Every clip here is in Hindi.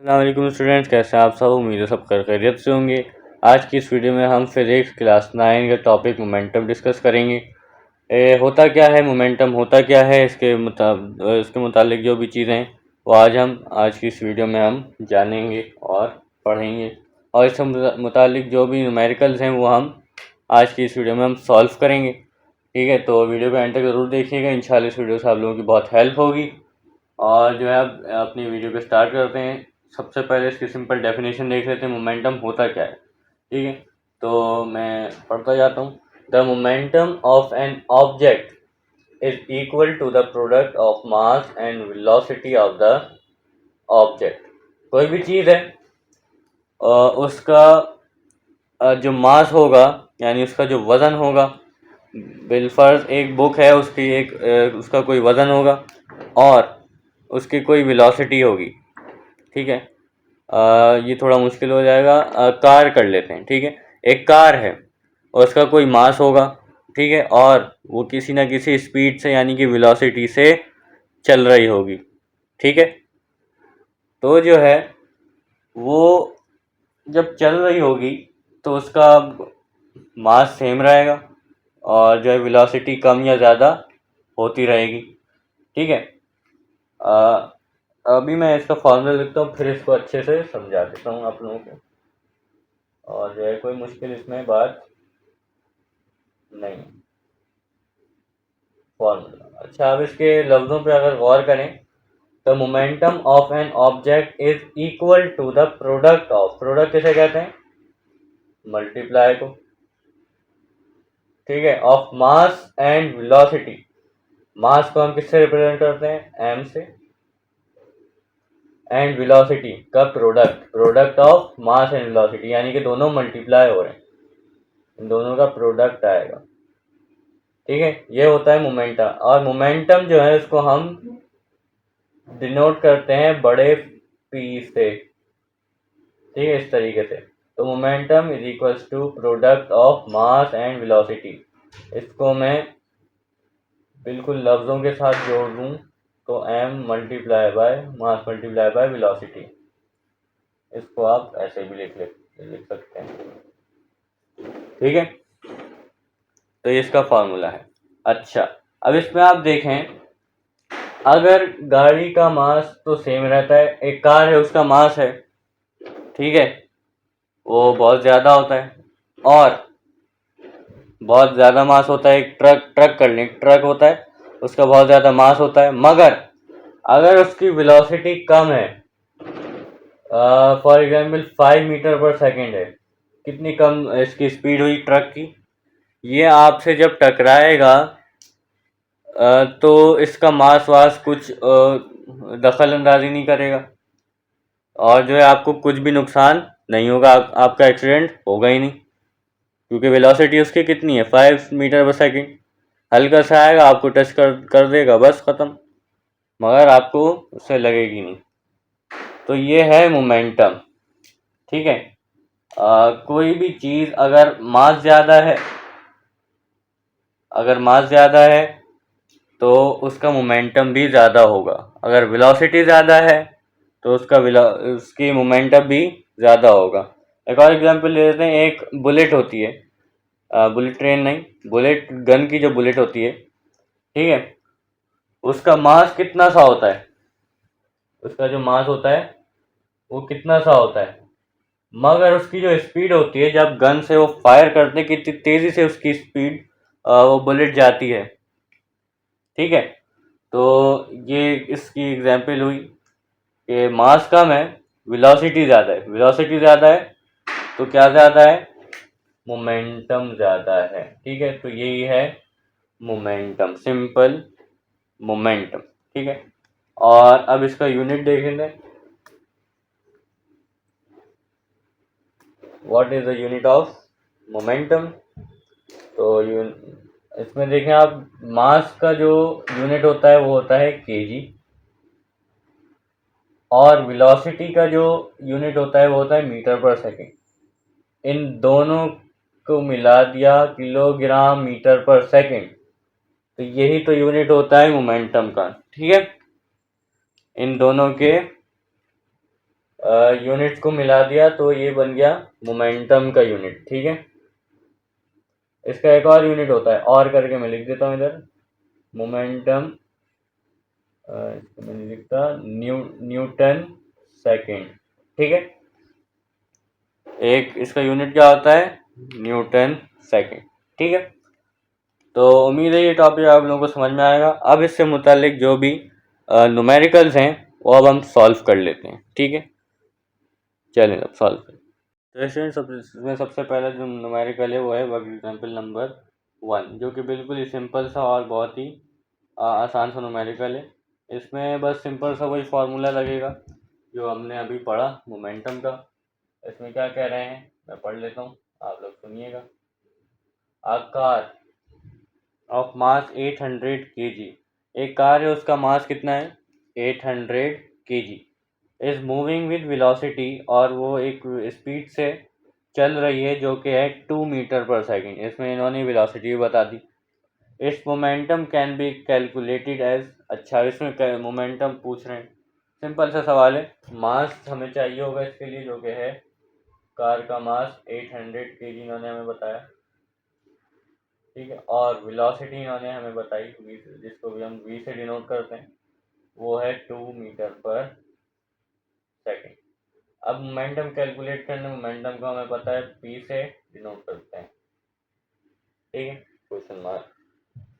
अस्सलाम स्टूडेंट्स, कैसे हैं आप सब। उम्मीद है सब खैरियत से होंगे। आज की इस वीडियो में हम फिजिक्स क्लास 9 का टॉपिक मोमेंटम डिस्कस करेंगे। होता क्या है मोमेंटम, होता क्या है, इसके मुतालिक जो भी चीज़ें हैं वो आज की इस वीडियो में हम जानेंगे और पढ़ेंगे। और इससे मुतालिक जो भी न्यूमेरिकल्स हैं वो हम आज की इस वीडियो में हम सॉल्व करेंगे। ठीक है, तो वीडियो को एंड तक ज़रूर देखिएगा। इंशाल्लाह इस वीडियो से आप लोगों की बहुत हेल्प होगी। और जो है अब अपनी वीडियो को स्टार्ट करते हैं। सबसे पहले इसकी सिंपल डेफिनेशन देख लेते हैं, मोमेंटम होता क्या है। ठीक है, तो मैं पढ़ता जाता हूँ। The momentum of an object is equal to the product of mass and velocity of the object. कोई भी चीज़ है, उसका जो मास होगा यानी उसका जो वज़न होगा, बिलफर्ज एक बुक है, उसका कोई वज़न होगा और उसकी कोई वेलोसिटी होगी। ठीक है, ये थोड़ा मुश्किल हो जाएगा। कार कर लेते हैं। ठीक है, एक कार है और उसका कोई मास होगा। ठीक है, और वो किसी ना किसी स्पीड से यानी कि वेलोसिटी से चल रही होगी। ठीक है, तो जो है वो जब चल रही होगी तो उसका मास सेम रहेगा और जो है वेलोसिटी कम या ज़्यादा होती रहेगी। ठीक है, अभी मैं इसका फॉर्मूला लिखता हूँ, फिर इसको अच्छे से समझा देता हूँ आप लोगों को। और जो है कोई मुश्किल इसमें बात नहीं। फॉर्मूला अच्छा, अब इसके लफ्ज़ों पे अगर गौर करें तो momentum of an object is equal to the product of, product किसे कहते हैं, मल्टीप्लाई को। ठीक है, of mass and velocity. Mass को हम किससे रिप्रेजेंट करते हैं, m से, एंड वेलोसिटी का product of mass and velocity, यानी कि दोनों मल्टीप्लाई हो रहे हैं, इन दोनों का प्रोडक्ट आएगा। ठीक है, ये होता है मोमेंटम। और मोमेंटम जो है उसको हम डिनोट करते हैं बड़े P से। ठीक है, इस तरीके से। तो momentum is equals to product of mass and velocity. इसको मैं बिल्कुल लफ्ज़ों के साथ जोड़ दूँ तो m multiply by mass multiply by velocity. इसको आप ऐसे भी लिख सकते हैं। ठीक है, तो ये इसका फॉर्मूला है। अच्छा, अब इसमें आप देखें, अगर गाड़ी का मास तो सेम रहता है, एक कार है उसका मास है, ठीक है, वो बहुत ज़्यादा होता है, और बहुत ज़्यादा मास होता है एक ट्रक कर लें, ट्रक होता है, उसका बहुत ज़्यादा मास होता है, मगर अगर उसकी वेलोसिटी कम है, फॉर एग्जांपल 5 मीटर पर सेकंड है, कितनी कम इसकी स्पीड हुई ट्रक की, ये आपसे जब टकराएगा तो इसका मास वास कुछ दखल अंदाजी नहीं करेगा और जो है आपको कुछ भी नुकसान नहीं होगा, आपका एक्सीडेंट होगा ही नहीं, क्योंकि वेलोसिटी उसकी कितनी है, 5 मीटर पर सेकंड। हल्का सा आएगा, आपको टच कर देगा, बस ख़त्म, मगर आपको उससे लगेगी नहीं। तो ये है मोमेंटम। ठीक है, कोई भी चीज़ अगर मास ज़्यादा है तो उसका मोमेंटम भी ज़्यादा होगा। अगर वेलोसिटी ज़्यादा है तो उसकी मोमेंटम भी ज़्यादा होगा। एक और एग्जांपल ले लेते हैं। एक बुलेट होती है, बुलेट ट्रेन नहीं, बुलेट गन की जो बुलेट होती है, ठीक है, उसका मास कितना सा होता है, उसका जो मास होता है वो कितना सा होता है, मगर उसकी जो स्पीड होती है, जब गन से वो फायर करते हैं कितनी तेज़ी से उसकी स्पीड वो बुलेट जाती है। ठीक है, तो ये इसकी एग्जांपल हुई कि मास कम है, वेलोसिटी ज़्यादा है, वेलोसिटी ज़्यादा है तो क्या ज़्यादा है, मोमेंटम ज़्यादा है। ठीक है, तो यही है मोमेंटम, सिंपल मोमेंटम। ठीक है, और अब इसका यूनिट देखेंगे, what is the unit of momentum. तो इसमें देखें आप, मास का जो यूनिट होता है वो होता है केजी, और वेलोसिटी का जो यूनिट होता है वो होता है मीटर पर सेकंड। इन दोनों को मिला दिया किलोग्राम मीटर पर सेकंड, तो यही तो यूनिट होता है मोमेंटम का। ठीक है, इन दोनों के यूनिट्स को मिला दिया तो ये बन गया मोमेंटम का यूनिट। ठीक है, इसका एक और यूनिट होता है, और करके मैं लिख देता हूँ इधर, मोमेंटम, इसको मैं लिखता न्यूटन सेकेंड। ठीक है, एक इसका यूनिट क्या होता है, न्यूटन सेकेंड। ठीक है, तो उम्मीद है ये टॉपिक आप लोगों को समझ में आएगा। अब इससे मुतालिक जो भी न्यूमेरिकल्स हैं वो अब हम सॉल्व कर लेते हैं। ठीक है, चलें अब सॉल्व करें। तो स्टूडेंट इसमें सबसे पहला जो न्यूमेरिकल है वो है वर्क एग्जाम्पल नंबर 1, जो कि बिल्कुल ही सिंपल सा और बहुत ही आसान सा न्यूमेरिकल है। इसमें बस सिंपल सा वही फार्मूला लगेगा जो हमने अभी पढ़ा मोमेंटम का। इसमें क्या कह रहे हैं मैं पढ़ लेता हूँ, आप लोग सुनिएगा। A car of mass 800 kg, एक कार है उसका मास कितना है 800 kg, is moving with velocity, और वो एक स्पीड से चल रही है जो कि है 2 मीटर पर सेकेंड। इसमें इन्होंने वेलोसिटी भी बता दी। It's momentum can be calculated as, अच्छा इसमें मोमेंटम पूछ रहे हैं, सिंपल सा सवाल है। मास हमें चाहिए होगा इसके लिए जो कि है कार का मास 800 kg इन्होंने हमें बताया। ठीक है, और वेलोसिटी इन्होंने हमें बताई जिसको भी हम v से डिनोट करते हैं, वो है 2 मीटर पर सेकेंड। अब मोमेंटम कैलकुलेट करने, मोमेंटम को हमें पता है p से डिनोट करते हैं। ठीक है, क्वेश्चन मार्क,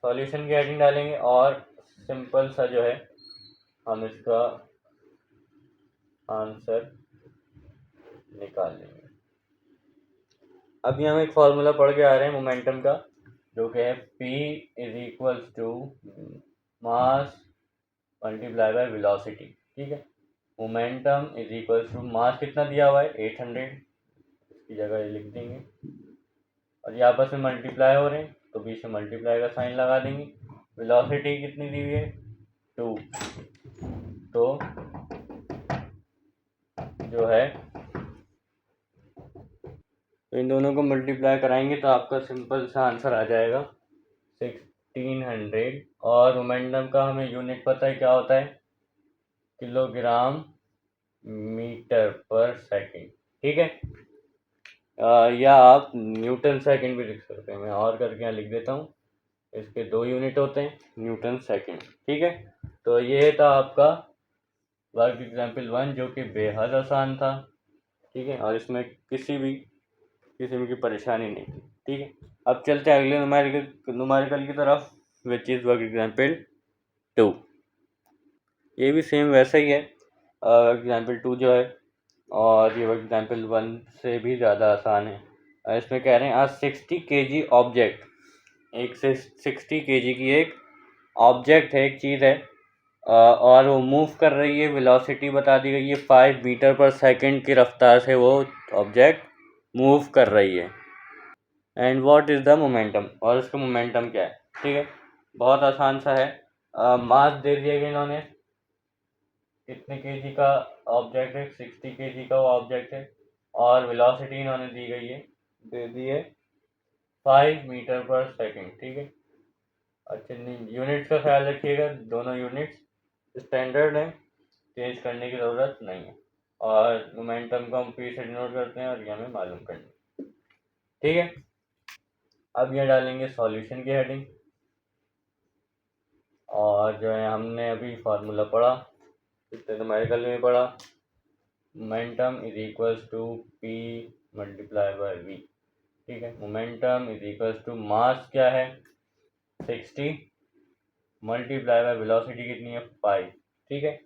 सॉल्यूशन की हेडिंग डालेंगे और सिंपल सा जो है हम इसका आंसर निकाल लेंगे। अभी हम एक फॉर्मूला पढ़ के आ रहे हैं मोमेंटम का, जो कि है p is equals to mass multiply by velocity. ठीक है, momentum is equals to mass कितना दिया हुआ है 800, इसकी जगह ये लिख देंगे, और ये आपस में मल्टीप्लाई हो रहे हैं तो बीच में मल्टीप्लाई का साइन लगा देंगे। वेलोसिटी कितनी दी हुई है 2, तो जो है तो इन दोनों को मल्टीप्लाई कराएंगे तो आपका सिंपल सा आंसर आ जाएगा 1600। और मोमेंटम का हमें यूनिट पता है क्या होता है, किलोग्राम मीटर पर सेकेंड। ठीक है, या आप न्यूटन सेकेंड भी लिख सकते हैं, मैं और करके यहाँ लिख देता हूँ। इसके 2 यूनिट होते हैं, न्यूटन सेकेंड। ठीक है, तो ये था आपका वर्क एग्जाम्पल 1 जो कि बेहद आसान था। ठीक है, और इसमें किसी किस्म की परेशानी नहीं थी। ठीक है, अब चलते हैं अगले न्यूमेरिकल की तरफ, विच इज़ वर्क एग्जाम्पल 2। ये भी सेम वैसा ही है, एग्जाम्पल 2 जो है, और ये वर्क एग्जाम्पल 1 से भी ज़्यादा आसान है। इसमें कह रहे हैं आज 60 kg ऑब्जेक्ट, एक से 60 kg की एक ऑब्जेक्ट है, एक चीज़ है, और वो मूव कर रही है, वेलोसिटी बता दी गई है 5 मीटर पर सेकंड की रफ्तार से वो ऑब्जेक्ट मूव कर रही है। And what is the momentum, और इसका मोमेंटम क्या है। ठीक है, बहुत आसान सा है। मास दे दिया गया इन्होंने, कितने केजी का ऑब्जेक्ट है 60 kg का वो ऑब्जेक्ट है, और वेलोसिटी इन्होंने दी गई है, दे दी है 5 मीटर पर सेकंड। ठीक है, अच्छा यूनिट्स का ख्याल रखिएगा, दोनों यूनिट्स स्टैंडर्ड हैं, चेंज करने की ज़रूरत नहीं है। और मोमेंटम को हम पी से डिनोट करते हैं और ये हमें मालूम करना। ठीक है, अब ये डालेंगे सॉल्यूशन की हेडिंग, और जो है हमने अभी फार्मूला पढ़ा, इससे न्यूमेरिकल में पढ़ा, momentum is equals to P multiply by V. ठीक है, momentum is equals to mass क्या है 60 मल्टीप्लाई बाय वेलोसिटी कितनी है 5। ठीक है,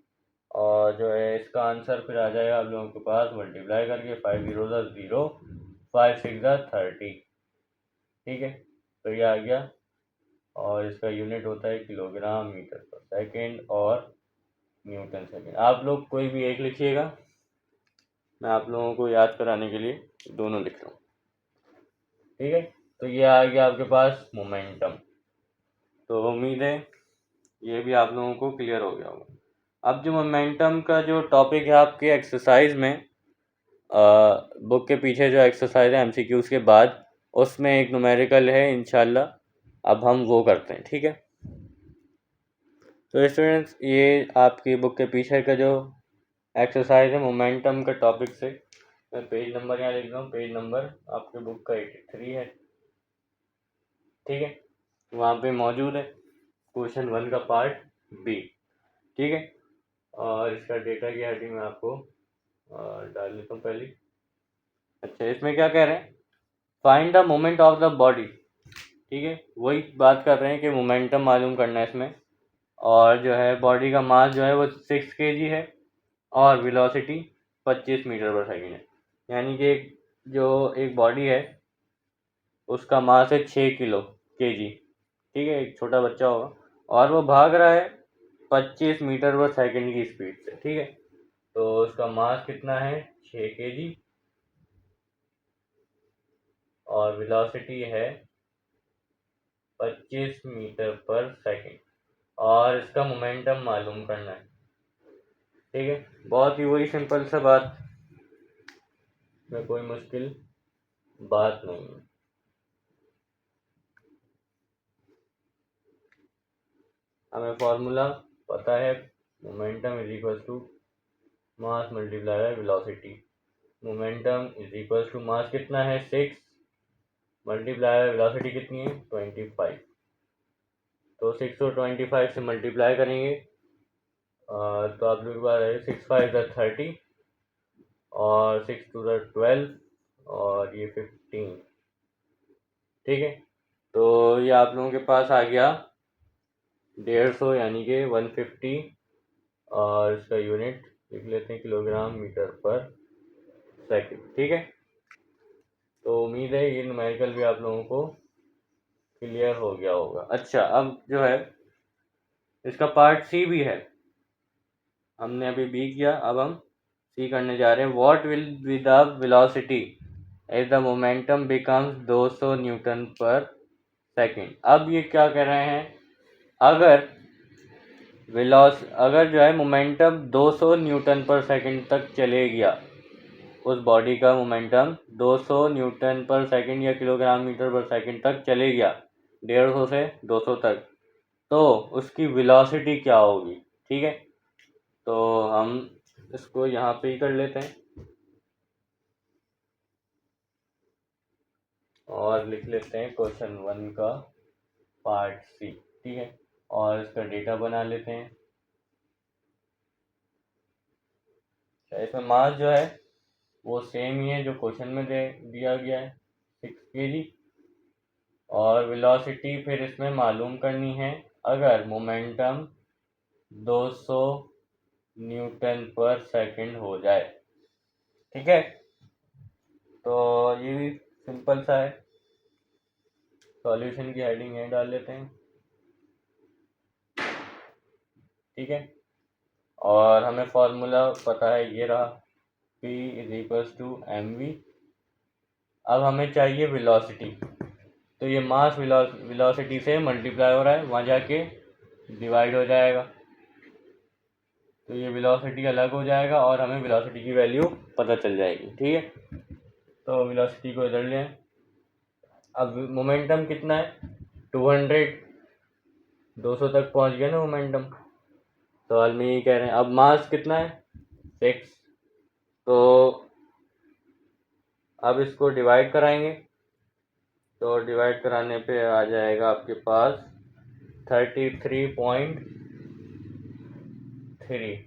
और जो है इसका आंसर फिर आ जाएगा आप लोगों के पास, मल्टीप्लाई करके 5 जीरो 0, 5 6 30। ठीक है, तो ये आ गया, और इसका यूनिट होता है किलोग्राम मीटर पर सेकेंड और न्यूटन सेकेंड। आप लोग कोई भी एक लिखिएगा, मैं आप लोगों को याद कराने के लिए दोनों लिख रहा हूँ। ठीक है, तो ये आ गया आपके पास मोमेंटम। तो उम्मीद है ये भी आप लोगों को क्लियर हो गया होगा। अब जो मोमेंटम का जो टॉपिक है आपके एक्सरसाइज में, बुक के पीछे जो एक्सरसाइज है एमसीक्यूज के बाद, उसमें एक न्यूमेरिकल है इंशाल्लाह, अब हम वो करते हैं। ठीक है, तो स्टूडेंट्स ये आपकी बुक के पीछे का जो एक्सरसाइज है मोमेंटम का टॉपिक से। मैं पेज नंबर यहाँ लिख रहा हूँ, पेज नंबर आपके बुक का 83 है, ठीक है, वहाँ पे मौजूद है क्वेश्चन 1 का पार्ट बी, ठीक है। और इसका डेटा की हेडिंग में आपको डाल देता हूँ पहले। अच्छा, इसमें क्या कह रहे हैं, find the moment of the body, ठीक है, वही बात कर रहे हैं कि मोमेंटम मालूम करना है इसमें। और जो है बॉडी का मास जो है वो 6 kg है और वेलोसिटी 25 मीटर पर सेकेंड है। यानी कि जो एक बॉडी है उसका मास है 6 kg, ठीक है, एक छोटा बच्चा होगा और वो भाग रहा है 25 मीटर पर सेकेंड की स्पीड से, ठीक है। तो उसका मास कितना है, 6 kg, और वेलोसिटी है 25 मीटर पर सेकेंड, और इसका मोमेंटम मालूम करना है, ठीक है। बहुत ही वही सिंपल सा बात, में कोई मुश्किल बात नहीं है। हमें फॉर्मूला पता है, momentum is equal to mass multiply by velocity. Momentum is equal to mass कितना है 6 मल्टीप्लाई बाय वेलोसिटी कितनी है 25। तो 6 को 25 से मल्टीप्लाई करेंगे तो आप लोग के पास है 6 5 30 और 6 2 12 और ये 15, ठीक है। तो ये आप लोगों के पास आ गया 150 यानी कि 150, और इसका यूनिट लिख लेते हैं किलोग्राम मीटर पर सेकंड, ठीक है। तो उम्मीद है ये न्यूमेरिकल भी आप लोगों को क्लियर हो गया होगा। अच्छा, अब जो है इसका पार्ट सी भी है, हमने अभी बी किया, अब हम सी करने जा रहे हैं। What will be the velocity as the momentum becomes 200 newton per second. अब ये क्या कह रहे हैं, अगर जो है मोमेंटम 200 न्यूटन पर सेकेंड तक चले गया, उस बॉडी का मोमेंटम 200 न्यूटन पर सेकेंड या किलोग्राम मीटर पर सेकेंड तक चले गया, 150 से 200 तक, तो उसकी वेलोसिटी क्या होगी, ठीक है। तो हम इसको यहाँ पे ही कर लेते हैं और लिख लेते हैं क्वेश्चन 1 का पार्ट सी, ठीक है, और इसका डेटा बना लेते हैं। इसमें मास जो है वो सेम ही है जो क्वेश्चन में दिया गया है 6 kg, और वेलोसिटी फिर इसमें मालूम करनी है अगर मोमेंटम 200 न्यूटन पर सेकंड हो जाए, ठीक है। तो ये भी सिंपल सा है, सॉल्यूशन की हेडिंग यहीं डाल लेते हैं, ठीक है। और हमें फॉर्मूला पता है, ये रहा P is equals to mv। अब हमें चाहिए वेलोसिटी, तो ये मास वेलोसिटी से मल्टीप्लाई हो रहा है, वहाँ जाके डिवाइड हो जाएगा, तो ये वेलोसिटी अलग हो जाएगा और हमें वेलोसिटी की वैल्यू पता चल जाएगी, ठीक है। तो वेलोसिटी को इधर लें। अब मोमेंटम कितना है 200, 200 तक पहुंच गया ना मोमेंटम, सवाल में ये कह रहे हैं। अब मास कितना है 6, तो अब इसको डिवाइड कराएंगे, तो डिवाइड कराने पे आ जाएगा आपके पास 33.3,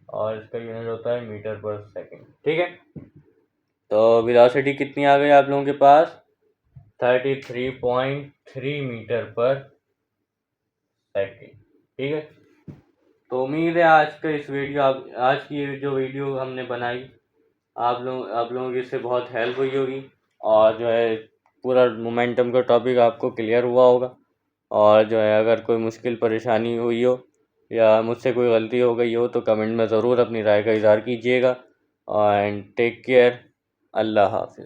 और इसका यूनिट होता है मीटर पर सेकंड, ठीक है। तो वेलोसिटी कितनी आ गई आप लोगों के पास 33.3 मीटर पर सेकंड, ठीक है। तो उम्मीद है आज की ये जो वीडियो हमने बनाई आप लोगों की इससे बहुत हेल्प हुई होगी, और जो है पूरा मोमेंटम का टॉपिक आपको क्लियर हुआ होगा। और जो है अगर कोई मुश्किल परेशानी हुई हो या मुझसे कोई गलती हो गई हो तो कमेंट में ज़रूर अपनी राय का इज़हार कीजिएगा। एंड टेक केयर, अल्लाह हाफिज़।